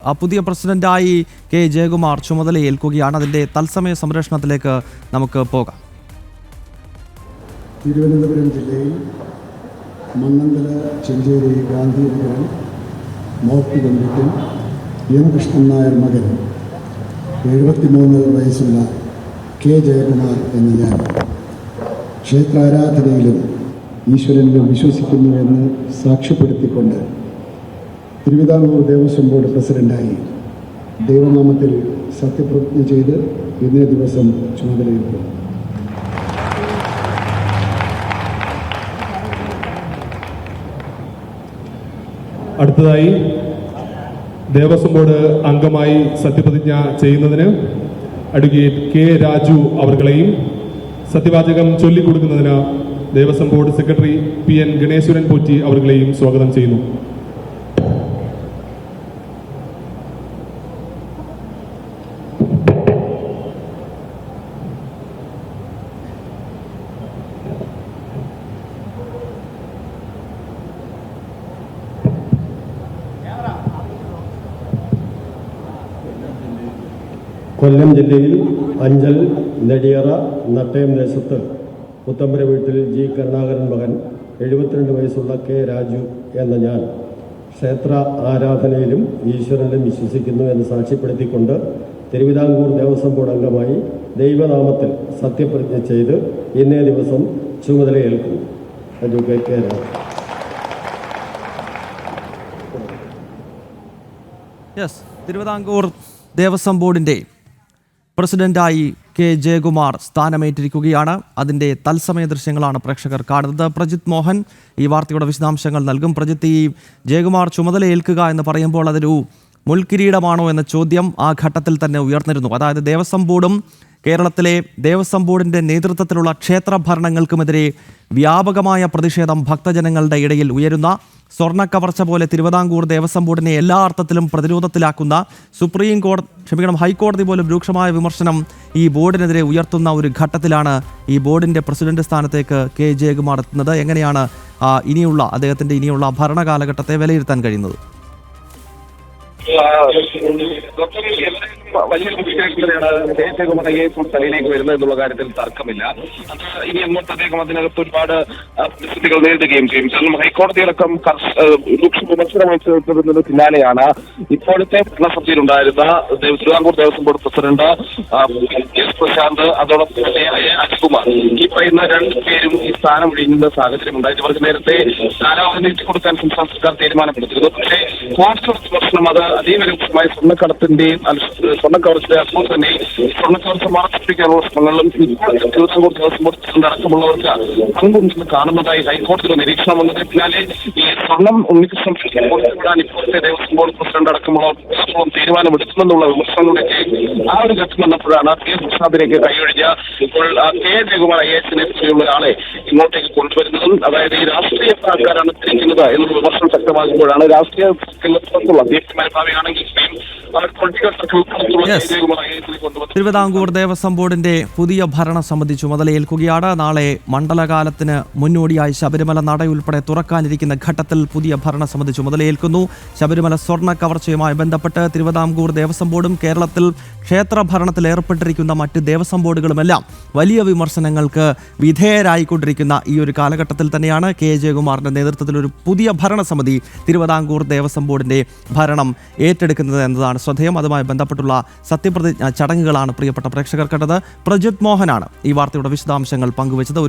പുതിയ പ്രസിഡന്റായി കെ ജയകുമാർ ചുമതലയേൽക്കുകയാണ്. അതിന്റെ തത്സമയ സംരക്ഷണത്തിലേക്ക് നമുക്ക് പോകാം. തിരുവനന്തപുരം ജില്ലയിൽ മണ്ണന്തല ചെഞ്ചേരി ഗാന്ധിനഗരം മോക്ക് ബന്ധത്തിൽ എം കൃഷ്ണൻ നായർ മകൻ 73 വയസ്സുള്ള കെ ജയകുമാർ എന്ന ഞാൻ ക്ഷേത്രാരാധനയിലും ഈശ്വരനിലും വിശ്വസിക്കുന്നുവെന്ന് സാക്ഷ്യപ്പെടുത്തിക്കൊണ്ട് തിരുവിതാംകൂർ ദേവസ്വം ബോർഡ് പ്രസിഡന്റായി ദൈവനാമത്തിൽ സത്യപ്രതിജ്ഞ ചെയ്ത് ഇന്നേ ദിവസം ചുമതലയേൽക്കും. അടുത്തതായി ദേവസ്വം ബോർഡ് അംഗമായി സത്യപ്രതിജ്ഞ ചെയ്യുന്നതിന് അഡ്വക്കേറ്റ് കെ രാജു അവർകളെയും സത്യവാചകം ചൊല്ലിക്കൊടുക്കുന്നതിന് Devaswom board secretary PN Ganeshwaran Potti അവർകളെയും സ്വാഗതം ചെയ്യുന്നു. കൊല്ലം ജില്ലയിൽ അഞ്ചൽ, നെടിയറ, നട്ടയം ദേശത്ത് പുത്തമ്പര വീട്ടിൽ G കരുണാകരൻ മകൻ 72 വയസ്സുള്ള കെ രാജു എന്ന ഞാൻ ക്ഷേത്ര ആരാധനയിലും ഈശ്വരനിലും വിശ്വസിക്കുന്നു എന്ന് സാക്ഷ്യപ്പെടുത്തിക്കൊണ്ട് തിരുവിതാംകൂർ ദേവസ്വം ബോർഡ് അംഗമായി ദൈവനാമത്തിൽ സത്യപ്രതിജ്ഞ ചെയ്ത് ഇന്നേ ദിവസം ചുമതലയേൽക്കുന്നു. അഡ്വക്കേറ്റ് കെ രാജു. തിരുവിതാംകൂർ ദേവസ്വം ബോർഡിന്റെ പ്രസിഡന്റായി കെ ജയകുമാർ സ്ഥാനമേറ്റിരിക്കുകയാണ്. അതിൻ്റെ തത്സമയ ദൃശ്യങ്ങളാണ് പ്രേക്ഷകർ കാണുന്നത്. പ്രജിത് മോഹൻ ഈ വാർത്തയുടെ വിശദാംശങ്ങൾ നൽകും. പ്രജിത്ത്, ഈ ജയകുമാർ ചുമതലയേൽക്കുക എന്ന് പറയുമ്പോൾ അതൊരു മുൾക്കിരീടമാണോ എന്ന ചോദ്യം ആ ഘട്ടത്തിൽ തന്നെ ഉയർന്നിരുന്നു. അതായത് ദേവസ്വം ബോർഡും കേരളത്തിലെ ദേവസ്വം ബോർഡിൻ്റെ നേതൃത്വത്തിലുള്ള ക്ഷേത്ര ഭരണങ്ങൾക്കുമെതിരെ വ്യാപകമായ പ്രതിഷേധം ഭക്തജനങ്ങളുടെ ഇടയിൽ ഉയരുന്ന, സ്വർണ്ണക്കവർച്ച പോലെ തിരുവിതാംകൂർ ദേവസ്വം ബോർഡിനെ എല്ലാ അർത്ഥത്തിലും പ്രതിരോധത്തിലാക്കുന്ന ഹൈക്കോടതി പോലും രൂക്ഷമായ വിമർശനം ഈ ബോർഡിനെതിരെ ഉയർത്തുന്ന ഒരു ഘട്ടത്തിലാണ് ഈ ബോർഡിൻ്റെ പ്രസിഡന്റ് സ്ഥാനത്തേക്ക് കെ ജയകുമാർ എത്തുന്നത്. എങ്ങനെയാണ് അദ്ദേഹത്തിൻ്റെ ഇനിയുള്ള ഭരണകാലഘട്ടത്തെ വിലയിരുത്താൻ കഴിയുന്നത്? വലിയ തലയിലേക്ക് വരുന്നത് എന്നുള്ള കാര്യത്തിൽ തർക്കമില്ല. അത് ഇനി അങ്ങോട്ട് അദ്ദേഹം അതിനകത്ത് ഒരുപാട് പരിസ്ഥിതികൾ നേരിടുകയും ചെയ്യും. കാരണം ഹൈക്കോടതിയടക്കം രൂക്ഷ വിമർശനമനുസരിച്ചതിന് പിന്നാലെയാണ് ഇപ്പോഴത്തെ ഭരണസഭയിലുണ്ടായിരുന്ന Thiruvithamkoor Devaswom board president S Prashanth, അതോടൊപ്പം തന്നെ അജികുമാർ, ഈ പറയുന്ന 2 പേരും ഈ സ്ഥാനം ഒഴിയുന്ന സാഹചര്യം ഉണ്ടായി. ഇവർക്ക് നേരത്തെ കാലാവധി നീട്ടിക്കൊടുക്കാൻ സംസ്ഥാന സർക്കാർ തീരുമാനമെടുത്തിരുന്നു. പക്ഷേ കോൺഗ്രസ് വിമർശനം അത് അതീവ രൂക്ഷമായ സ്വർണ്ണക്കടത്തിന്റെയും സ്വർണ്ണക്കവർച്ചയുടെ അതുപോലെ തന്നെ സ്വർണ്ണക്കവർച്ച മറച്ചിപ്പിക്കാനുള്ള ശ്രമങ്ങളും ഇപ്പോൾ തിരുവിതാംകൂർ ദേവസ്വം ബോർഡ് പ്രസിഡന്റ് അടക്കമുള്ളവർക്ക് പങ്കുണ്ടെന്ന് കാണുന്നതായി ഹൈക്കോടതിയുടെ നിരീക്ഷണം വന്നതിന് പിന്നാലെ ഈ സ്വർണം ഉണ്ണികൃഷ്ണൻ കൊടുത്തുവിടാൻ ഇപ്പോഴത്തെ ദേവസ്വം ബോർഡ് പ്രസിഡന്റ് അടക്കമുള്ള തീരുമാനമെടുക്കുമെന്നുള്ള വിമർശനങ്ങളുടെയൊക്കെ ആ ഒരു ഘട്ടം വന്നപ്പോഴാണ് കെ പ്രസാദിലേക്ക് കൈയൊഴിഞ്ഞ ഇപ്പോൾ കെ ജയകുമാർ IASനെ പോലെയുള്ള ഒരാളെ ഇങ്ങോട്ടേക്ക് കൊണ്ടുവരുന്നതും, അതായത് ഈ രാഷ്ട്രീയ ആൾക്കാരാണ് തിരിക്കുന്നത് എന്നുള്ള വിമർശനം ശക്തമാകുമ്പോഴാണ് രാഷ്ട്രീയ ഭാവിയാണെങ്കിൽ തിരുവിതാംകൂർ ദേവസ്വം ബോർഡിന്റെ പുതിയ ഭരണസമിതി ചുമതലയേൽക്കുകയാണ്. നാളെ മണ്ഡലകാലത്തിന് മുന്നോടിയായി ശബരിമല നട ഉൾപ്പെടെ തുറക്കാനിരിക്കുന്ന ഘട്ടത്തിൽ പുതിയ ഭരണസമിതി ചുമതലയേൽക്കുന്നു. ശബരിമല സ്വർണ്ണ കവർച്ചയുമായി ബന്ധപ്പെട്ട് തിരുവിതാംകൂർ ദേവസ്വം ബോർഡും കേരളത്തിൽ ക്ഷേത്ര ഭരണത്തിൽ ഏർപ്പെട്ടിരിക്കുന്ന മറ്റ് ദേവസ്വം ബോർഡുകളുമെല്ലാം വലിയ വിമർശനങ്ങൾക്ക് വിധേയരായിക്കൊണ്ടിരിക്കുന്ന ഈ ഒരു കാലഘട്ടത്തിൽ തന്നെയാണ് കെ ജയകുമാറിന്റെ നേതൃത്വത്തിൽ ഒരു പുതിയ ഭരണസമിതി തിരുവിതാംകൂർ ദേവസ്വം ബോർഡിന്റെ ഭരണം ഏറ്റെടുക്കുന്നത് എന്നതാണ് ശ്രദ്ധേയം. അതുമായി ബന്ധപ്പെട്ടുള്ള സത്യപ്രതിജ്ഞ ചടങ്ങുകളാണ് പ്രിയപ്പെട്ട പ്രേക്ഷകർ കണ്ടത്. പ്രജിത് മോഹനാണ് ഈ വാർത്തയുടെ വിശദാംശങ്ങൾ പങ്കുവച്ചത്.